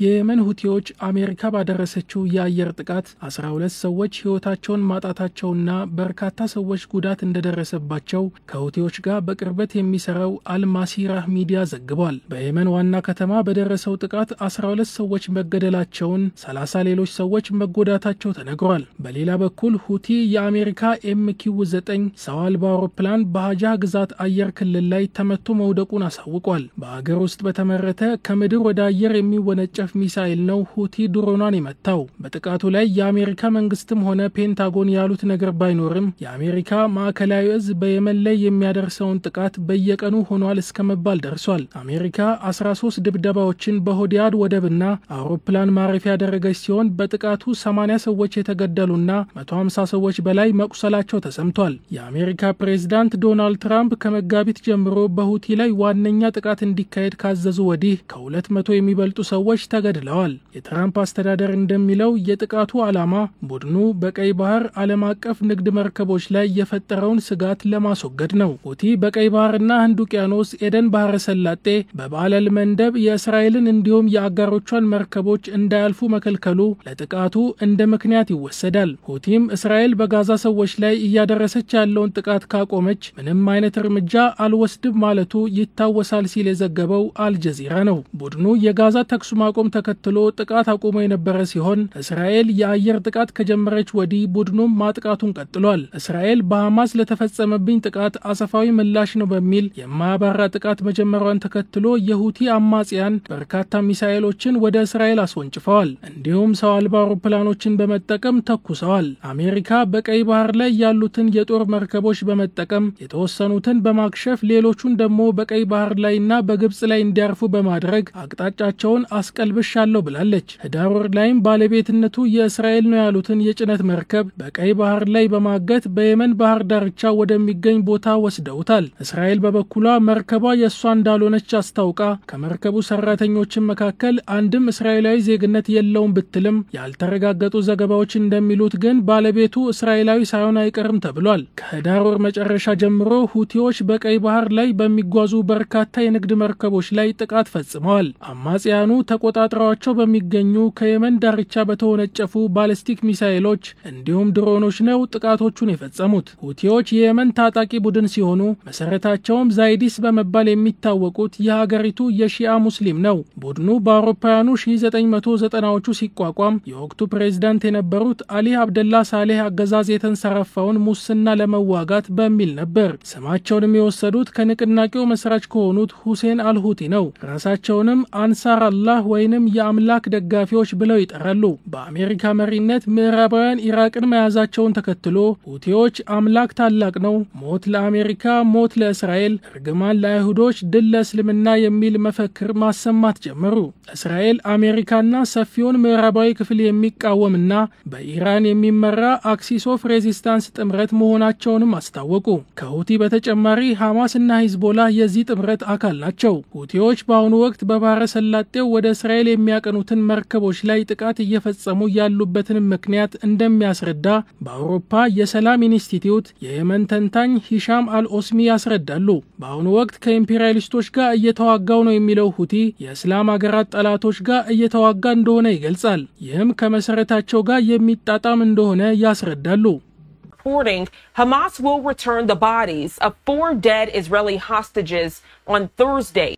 የየመን ሁቲዎች አሜሪካ ባደረሰችው የአየር ጥቃት 12 ሰዎች ህይወታቸውን ማጣታቸውና በርካታ ሰዎች ጉዳት እንደደረሰባቸው ከሁቲዎች ጋር በቅርበት የሚሰራው አልማሲራህ ሚዲያ ዘግቧል። በየመን ዋና ከተማ በደረሰው ጥቃት 12 ሰዎች መገደላቸውን 30 ሌሎች ሰዎች መጎዳታቸው ተነግሯል። በሌላ በኩል ሁቲ የአሜሪካ MQ-9 ሰው አልባ አውሮፕላን በሃጃ ግዛት አየር ክልል ላይ ተመቶ መውደቁን አሳውቋል። በአገር ውስጥ በተመረተ ከምድር ወደ አየር የሚወነጨፍ ሚሳኤል ነው ሁቲ ድሮኗን የመታው። በጥቃቱ ላይ የአሜሪካ መንግስትም ሆነ ፔንታጎን ያሉት ነገር ባይኖርም የአሜሪካ ማዕከላዊ እዝ በየመን ላይ የሚያደርሰውን ጥቃት በየቀኑ ሆኗል እስከመባል ደርሷል። አሜሪካ 13 ድብደባዎችን በሆዲያድ ወደብና አውሮፕላን ማረፊያ ያደረገች ሲሆን በጥቃቱ 80 ሰዎች የተገደሉና 150 ሰዎች በላይ መቁሰላቸው ተሰምቷል። የአሜሪካ ፕሬዝዳንት ዶናልድ ትራምፕ ከመጋቢት ጀምሮ በሁቲ ላይ ዋነኛ ጥቃት እንዲካሄድ ካዘዙ ወዲህ ከ200 የሚበልጡ ሰዎች ተገድለዋል። የትራምፕ አስተዳደር እንደሚለው የጥቃቱ ዓላማ ቡድኑ በቀይ ባህር ዓለም አቀፍ ንግድ መርከቦች ላይ የፈጠረውን ስጋት ለማስወገድ ነው። ሁቲ በቀይ ባህርና ህንድ ውቅያኖስ ኤደን ባህረ ሰላጤ በባለል መንደብ የእስራኤልን እንዲሁም የአጋሮቿን መርከቦች እንዳያልፉ መከልከሉ ለጥቃቱ እንደ ምክንያት ይወሰዳል። ሁቲም እስራኤል በጋዛ ሰዎች ላይ እያደረሰች ያለውን ጥቃት ካቆመች ምንም አይነት እርምጃ አልወስድም ማለቱ ይታወሳል ሲል የዘገበው አልጀዚራ ነው። ቡድኑ የጋዛ ተኩስ ማቆም ተከትሎ ጥቃት አቆሞ የነበረ ሲሆን እስራኤል የአየር ጥቃት ከጀመረች ወዲህ ቡድኑም ማጥቃቱን ቀጥሏል። እስራኤል በሐማስ ለተፈጸመብኝ ጥቃት አሰፋዊ ምላሽ ነው በሚል የማያባራ ጥቃት መጀመሯን ተከትሎ የሁቲ አማጽያን በርካታ ሚሳኤሎችን ወደ እስራኤል አስወንጭፈዋል። እንዲሁም ሰው አልባ አውሮፕላኖችን በመጠቀም ተኩሰዋል። አሜሪካ በቀይ ባህር ላይ ያሉትን የጦር መርከቦች በመጠቀም የተወሰኑትን በማክሸፍ ሌሎቹን ደግሞ በቀይ ባህር ላይና በግብጽ ላይ እንዲያርፉ በማድረግ አቅጣጫቸውን አስቀልብሻለሁ ብላለች። ህዳር ወር ላይም ባለቤትነቱ የእስራኤል ነው ያሉትን የጭነት መርከብ በቀይ ባህር ላይ በማገት በየመን ባህር ዳርቻ ወደሚገኝ ቦታ ወስደውታል። እስራኤል በበኩሏ መርከቧ የሷ እንዳልሆነች አስታውቃ ከመርከቡ ሰራተኞችን መካከል አንድም እስራኤላዊ ዜግነት የለውም ብትልም ያልተረጋገጡ ዘገባዎች እንደሚሉት ግን ባለቤቱ እስራኤላዊ ሳይሆን አይቀርም ተብሏል። ከህዳር ወር መጨረሻ ጀምሮ ሁቲዎች በቀይ ባህር ላይ በሚጓዙ በርካታ የንግድ መርከቦች ላይ ጥቃት ፈጽመዋል። አማጽያኑ ተቆጣጣሪያቸው በሚገኙ ከየመን ዳርቻ በተወነጨፉ ባሊስቲክ ሚሳኤሎች እንዲሁም ድሮኖች ነው ጥቃቶቹን የፈጸሙት። ሁቲዎች የየመን ታጣቂ ቡድን ሲሆኑ መሰረታቸውም ዛይዲስ በመባል የሚታወቁት የሀገሪቱ የሺአ ሙስሊም ነው። ቡድኑ በአውሮፓውያኑ 1990ዎቹ ሲቋቋም የወቅቱ ፕሬዝዳንት የነበሩት አሊ አብደላ ሳሌህ አገዛዝ የተንሰራፋውን ሙስና ለመዋጋት በሚል ነበር። ስማቸውንም የወሰዱት ከንቅናቄው መስራች ከሆኑት ሁሴን አልሁቲ ነው። ራሳቸውንም አንሳር አላህ ወይንም የአምላክ ደጋፊዎች ብለው ይጠራሉ። በአሜሪካ መሪነት ምዕራባውያን ኢራቅን መያዛቸውን ተከትሎ ሁቲዎች አምላክ ታላቅ ነው፣ ሞት ለአሜሪካ፣ ሞት ለእስራኤል፣ እርግማን ለአይሁዶች፣ ድል ለእስልምና የሚል መፈክር ማሰማት ጀመሩ። እስራኤል አሜሪካና ሰፊውን ምዕራባዊ ክፍል የሚቃወምና በኢራን የሚመራ አክሲስ ኦፍ ሬዚስታንስ ጥምረት መሆናቸውንም አስታወቁ። ከሁቲ በተጨማሪ ሐማስና ሂዝቦላ የዚህ ጥምረት አካል ናቸው። ሁቲዎች በአሁኑ ወቅት በባህረ ሰላጤው ወደ እስራኤል የሚያቀኑትን መርከቦች ላይ ጥቃት እየፈጸሙ ያሉበትን ምክንያት እንደሚያስረዳ በአውሮፓ የሰላም ኢንስቲትዩት የየመን ተንታኝ ሂሻም አልኦስሚ ያስረዳሉ። በአሁኑ ወቅት ከኢምፔሪያሊስቶች ጋር እየተዋጋው ነው የሚለው ሁቲ የእስላም ሀገራት ጠላቶች ጋር እየተዋጋ እንደሆነ ይገልጻል። ይህም ከመሰረታቸው ጋር የሚጣጣም እንደሆነ ያስረዳሉ። Hamas will return the bodies of 4 dead Israeli hostages on Thursday.